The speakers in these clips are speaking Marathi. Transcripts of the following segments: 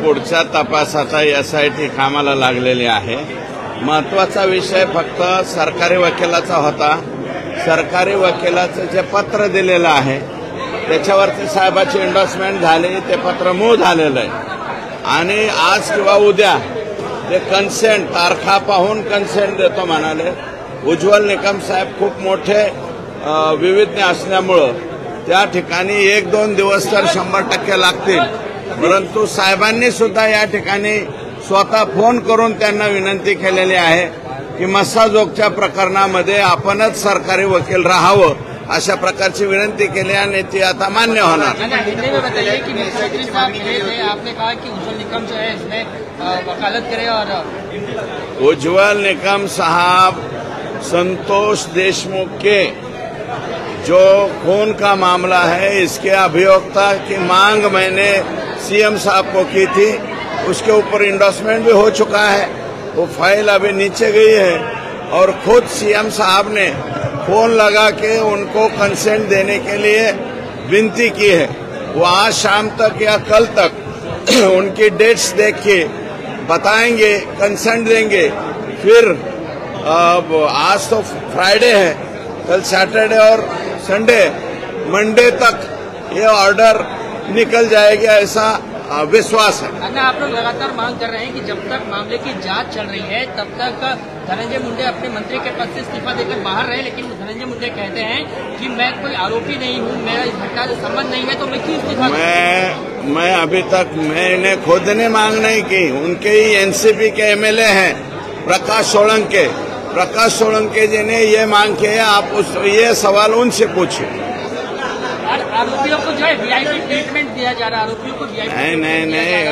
पुढच्या तपासाचा SIT कामाला लागलेली आहे। महत्वाचा विषय फक्त सरकारी वकिलाचा होता। सरकारी वकिलाचं जे पत्र दिलेलं आहे त्याच्यावरती साहेबाची एंडोर्समेंट झाली, ते पत्र मूळ झालेलं आहे आणि आज किंवा उद्या ते कन्सेंट तारखा पाहून कन्सेंट देतो म्हणाले। उज्ज्वल निकम साहेब खूप मोठे विविध असल्यामुळं त्या ठिकाणी 1-2 दिवस तर 100% लागतील, परंतु साहेबांनी सुद्धा या ठिकाणी स्वतः फोन करून त्यांना विनंती केलेली आहे की मस्साजोगच्या प्रकरणामध्ये आपणच सरकारी वकील राहावं, अशा प्रकारची विनंती केली आणि ती आता मान्य होणार। आपने कहा कि उज्ज्वल निकम जो है इसमें वकालत करे और उज्ज्वल निकम साहब संतोष देशमुख के जो खून का मामला है इसके अभियोक्ता की मांग मैंने CM साहब को की थी, उसके ऊपर इंडोर्समेंट भी हो चुका है। वो फाइल अभी नीचे गई है और खुद CM साहब ने फोन लगा के उनको कंसेंट देने के लिए विनती की है। वो आज शाम तक या कल तक उनकी डेट्स देख के बताएंगे, कंसेंट देंगे। फिर अब आज तो फ्राइडे है, कल सैटरडे और संडे, मंडे तक ये ऑर्डर निकल जाएगी, ऐसा विश्वास है। आप लोग लगातार मांग कर रहे हैं कि जब तक मामले की जांच चल रही है तब तक धनंजय मुंडे अपने मंत्री के पद से इस्तीफा देकर बाहर रहे, लेकिन धनंजय मुंडे कहते हैं कि मैं कोई आरोपी नहीं हूं, मेरा इस घटना से संबंध नहीं है, तो मैं क्यों इस्तीफा दूं? मैं अभी तक मैंने खुद ने मांग नहीं की, उनके ही NCP के MLA हैं प्रकाश सोलंके जी ने ये मांग की है। आप ये सवाल उनसे पूछिए। आरोपियों को जो है VIP ट्रीटमेंट दिया जा रहा है, आरोपियों को VIP नहीं,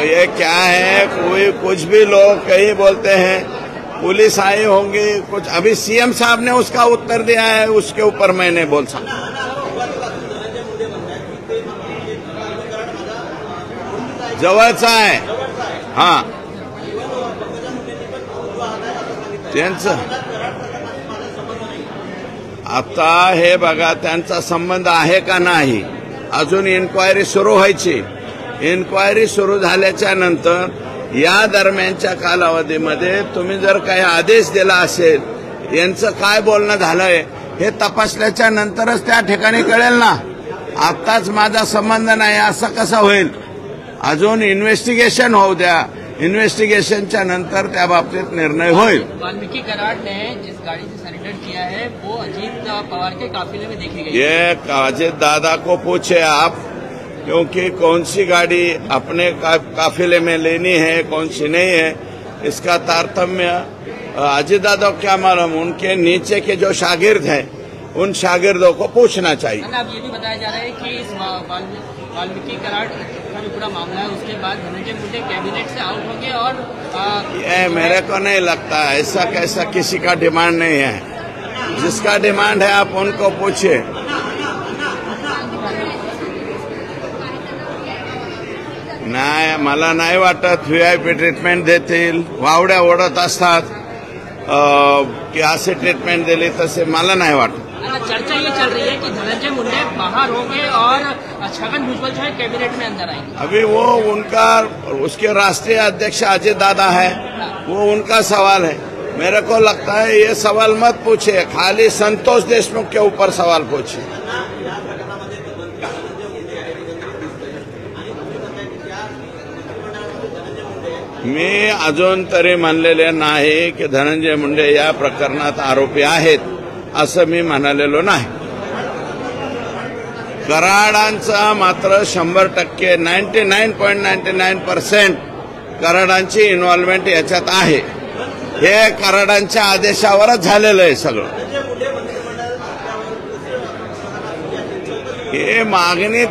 ये क्या है, कोई कुछ भी लोग कहीं बोलते हैं पुलिस आई होंगी कुछ। अभी CM साहब ने उसका उत्तर दिया है, उसके ऊपर मैं नहीं बोल सकता। जवळचा आहे, हां त्यांचं आता हे बघा, त्यांचा संबंध आहे का नाही अजून इन्क्वायरी सुरू व्हायची। इन्क्वायरी सुरू झाल्याच्या नंतर या दरम्यानच्या कालावधीमध्ये तुम्ही जर काही आदेश दिला असेल, यांचं काय बोलणं झालंय हे तपासल्याच्या नंतरच त्या ठिकाणी कळेल ना। आताच माझा संबंध नाही असं कसं होईल? अजून इन्व्हेस्टिगेशन होऊ द्या, इन्वेस्टिगेशनच्या नंतर त्या बाबतीत निर्णय होईल। वाल्मीकि कराड ने जिस गाड़ी से सरेंडर किया है वो अजीत पवार के काफिले में देखी गई। ये अजीत दादा को पूछे आप, क्योंकि कौन सी गाड़ी अपने काफिले में लेनी है कौन सी नहीं है, इसका तारतम्य अजीत दादा को क्या मालूम। उनके नीचे के जो शागिर्द हैं उन शागिर्दों को पूछना चाहिए। अब ये भी बताया जा रहा है कि इस वाल्मीकि कराड का जो पूरा मामला है उसके बाद धनंजय मुंडे कैबिनेट से आउट होंगे और ये मेरे को नहीं लगता, ऐसा कैसा किसी का डिमांड नहीं है। जिसका डिमांड है आप उनको पूछिए। नाही, मला नाही वाटत VIP ट्रीटमेंट देतील। वावड्या ओढत असतात की असे ट्रीटमेंट दिली तसे मला नाही वाटत। चर्चा ये चल रही है कि धनंजय मुंडे बाहर होंगे और छगन भुजबल जो है कैबिनेट में अंदर आएंगे। अभी वो उनका, उसके राष्ट्रीय अध्यक्ष अजय दादा है, वो उनका सवाल है। मेरे को लगता है ये सवाल मत पूछिए, खाली संतोष देशमुख के ऊपर सवाल पूछिए। मी अजून तरी म्हणलेले नाही की धनंजय मुंडे या प्रकरणात आरोपी आहेत, असं मी म्हणालेलो नाही। कराडांचा मात्र 100% 99.99% कराडांची इन्व्हॉल्वमेंट याच्यात आहे। हे कराडांच्या आदेशावरच झालेलं आहे सगळं। हे मागणी